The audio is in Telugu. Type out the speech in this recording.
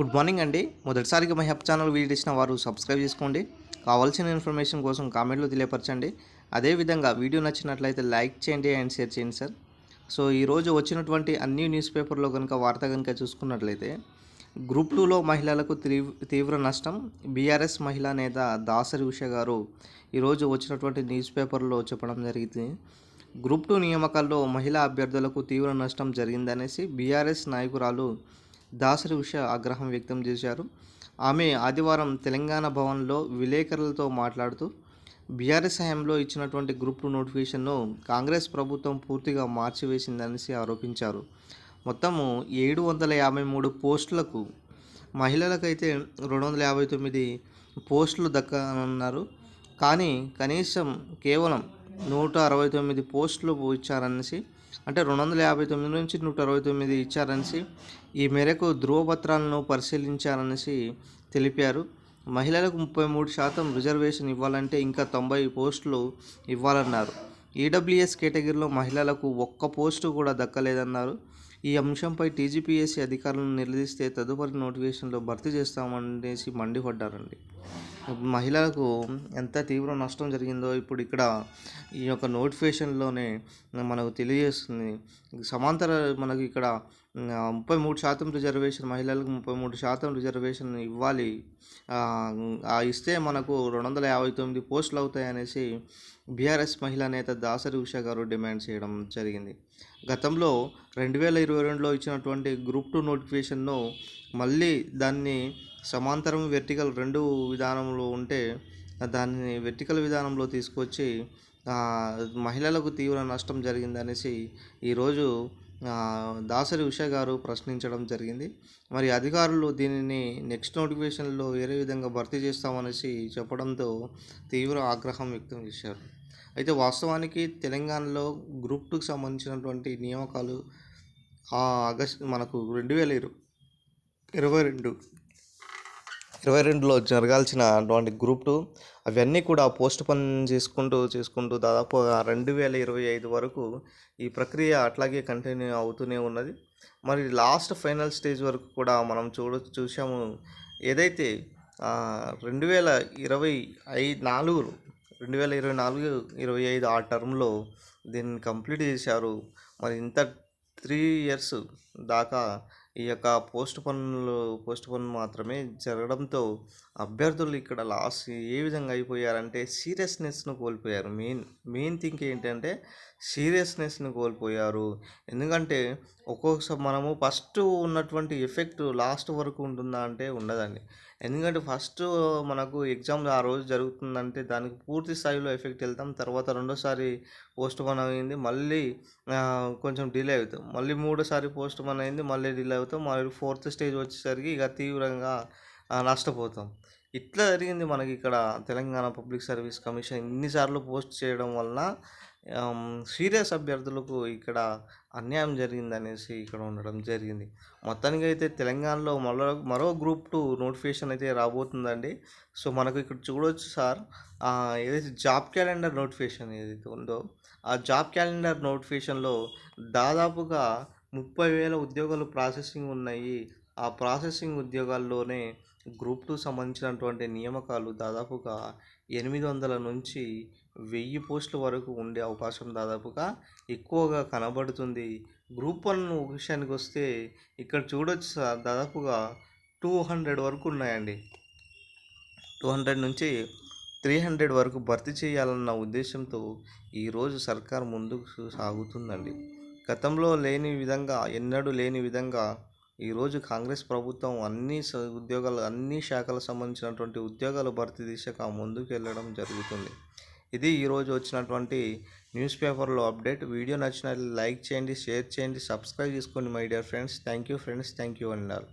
గుడ్ మార్నింగ్ అండి. మొదటిసారిగా మై హబ్ ఛానల్ వీడియో ఇచ్చిన వారు సబ్స్క్రైబ్ చేసుకోండి. కావాల్సిన ఇన్ఫర్మేషన్ కోసం కామెంట్లో తెలియపరచండి. అదేవిధంగా వీడియో నచ్చినట్లయితే లైక్ చేయండి అండ్ షేర్ చేయండి సార్. సో ఈరోజు వచ్చినటువంటి అన్ని న్యూస్ పేపర్లో కనుక వార్త కనుక చూసుకున్నట్లయితే గ్రూప్ 2లో మహిళలకు తీవ్ర నష్టం. బీఆర్ఎస్ మహిళా నేత దాసరి ఉష గారు ఈరోజు వచ్చినటువంటి న్యూస్ పేపర్లో చెప్పడం జరిగింది. గ్రూప్ 2 నియామకాల్లో మహిళా అభ్యర్థులకు తీవ్ర నష్టం జరిగిందనేసి బీఆర్ఎస్ నాయకురాలు దాసరి ఉష ఆగ్రహం వ్యక్తం చేశారు. ఆమె ఆదివారం తెలంగాణ భవన్లో విలేకరులతో మాట్లాడుతూ బీఆర్ఎస్ హయాంలో ఇచ్చినటువంటి గ్రూప్ 2 నోటిఫికేషన్ను కాంగ్రెస్ ప్రభుత్వం పూర్తిగా మార్చివేసిందనేసి ఆరోపించారు. మొత్తము 753 పోస్టులకు మహిళలకైతే 259 పోస్టులు దక్కనున్నారు. కానీ కనీసం కేవలం 169 పోస్టులు ఇచ్చారనేసి, అంటే 259 నుంచి 169 ఇచ్చారనేసి, ఈ మేరకు ధృవపత్రాలను పరిశీలించారనేసి తెలిపారు. మహిళలకు 33% రిజర్వేషన్ ఇవ్వాలంటే ఇంకా 90 పోస్టులు ఇవ్వాలన్నారు. ఈడబ్ల్యూఎస్ కేటగిరీలో మహిళలకు ఒక్క పోస్టు కూడా దక్కలేదన్నారు. ఈ అంశంపై టీజీపీఎస్సీ అధికారులను నిలదీస్తే తదుపరి నోటిఫికేషన్లో భర్తీ చేస్తామనేసి మండిపడ్డారండి. మహిళలకు ఎంత తీవ్ర నష్టం జరిగిందో ఇప్పుడు ఇక్కడ ఈ యొక్క నోటిఫికేషన్లోనే మనకు తెలియజేస్తుంది. సమాంతర మనకి ఇక్కడ 33% రిజర్వేషన్, మహిళలకు 33% రిజర్వేషన్ ఇవ్వాలి. ఇస్తే మనకు 259 పోస్టులు అవుతాయి అనేసి బీఆర్ఎస్ మహిళా నేత దాసరి ఉష గారు డిమాండ్ చేయడం జరిగింది. గతంలో 2022లో ఇచ్చినటువంటి గ్రూప్ 2 నోటిఫికేషన్ను మళ్ళీ దాన్ని సమాంతరం వెర్టికల్ 2 విధానంలో ఉంటే దాన్ని వెర్టికల్ విధానంలో తీసుకొచ్చి మహిళలకు తీవ్ర నష్టం జరిగిందనేసి ఈరోజు దాసరి ఉష గారు ప్రశ్నించడం జరిగింది. మరి అధికారులు దీనిని నెక్స్ట్ నోటిఫికేషన్లో వేరే విధంగా భర్తీ చేస్తామనేసి చెప్పడంతో తీవ్ర ఆగ్రహం వ్యక్తం చేశారు. అయితే వాస్తవానికి తెలంగాణలో గ్రూప్ 2కి సంబంధించినటువంటి నియామకాలు మనకు 2022లో జరగాల్సినటువంటి గ్రూప్ 2 అవన్నీ కూడా పోస్ట్ పోన్ చేసుకుంటూ దాదాపుగా 2025 వరకు ఈ ప్రక్రియ అట్లాగే కంటిన్యూ అవుతూనే ఉన్నది. మరి లాస్ట్ ఫైనల్ స్టేజ్ వరకు కూడా మనం చూసాము. ఏదైతే 2024-25 ఆ టర్మ్లో దీన్ని కంప్లీట్ చేశారు. మరి ఇంత 3 ఇయర్స్ దాకా ఈ యొక్క పోస్ట్ పోన్ మాత్రమే జరగడంతో అభ్యర్థులు ఇక్కడ లాస్ట్ ఏ విధంగా అయిపోయారంటే సీరియస్నెస్ను కోల్పోయారు. మెయిన్ థింగ్ ఏంటంటే సీరియస్నెస్ను కోల్పోయారు. ఎందుకంటే ఒక్కొక్కసారి మనము ఫస్ట్ ఉన్నటువంటి ఎఫెక్ట్ లాస్ట్ వరకు ఉంటుందా అంటే ఉండదండి. ఎందుకంటే ఫస్ట్ మనకు ఎగ్జామ్ ఆ రోజు జరుగుతుందంటే దానికి పూర్తి స్థాయిలో ఎఫెక్ట్ వెళ్తాం. తర్వాత రెండోసారి పోస్ట్ పోన్ అయింది, మళ్ళీ కొంచెం డిలే అవుతాం. మళ్ళీ మూడోసారి పోస్ట్ పోన్ అయింది, మళ్ళీ డిలే అవుతాం. మళ్ళీ 4th స్టేజ్ వచ్చేసరికి ఇక తీవ్రంగా నష్టపోతాం. ఇట్లా జరిగింది మనకి ఇక్కడ. తెలంగాణ పబ్లిక్ సర్వీస్ కమిషన్ ఇన్నిసార్లు పోస్ట్ చేయడం వలన సీరియస్ అభ్యర్థులకు ఇక్కడ అన్యాయం జరిగిందనేసి ఇక్కడ ఉండడం జరిగింది. మొత్తానికి అయితే తెలంగాణలో మరో గ్రూప్ 2 నోటిఫికేషన్ అయితే రాబోతుందండి. సో మనకు ఇక్కడ చూడవచ్చు సార్, ఏదైతే జాబ్ క్యాలెండర్ నోటిఫికేషన్ ఏదైతే ఉందో ఆ జాబ్ క్యాలెండర్ నోటిఫికేషన్లో దాదాపుగా 30,000 ఉద్యోగాలు ప్రాసెసింగ్ ఉన్నాయి. ఆ ప్రాసెసింగ్ ఉద్యోగాల్లోనే గ్రూప్ 2 సంబంధించినటువంటి నియామకాలు దాదాపుగా 800 నుంచి 1000 పోస్టుల వరకు ఉండే అవకాశం దాదాపుగా ఎక్కువగా కనబడుతుంది. గ్రూప్ 1 విషయానికి వస్తే ఇక్కడ చూడొచ్చు సార్, దాదాపుగా 200 వరకు ఉన్నాయండి. 200 నుంచి 300 వరకు భర్తీ చేయాలన్న ఉద్దేశంతో ఈరోజు సర్కార్ ముందుకు సాగుతుందండి. గతంలో లేని విధంగా, ఎన్నడూ లేని విధంగా ఈరోజు కాంగ్రెస్ ప్రభుత్వం అన్ని శాఖలకు సంబంధించినటువంటి ఉద్యోగాల భర్తీ దిశగా ముందుకు వెళ్ళడం జరుగుతుంది. ఇది ఈరోజు వచ్చినటువంటి న్యూస్ పేపర్లో అప్డేట్. వీడియో నచ్చినట్లయితే లైక్ చేయండి, షేర్ చేయండి, సబ్స్క్రైబ్ చేసుకోండి my dear friends. Thank you friends, thank you and all.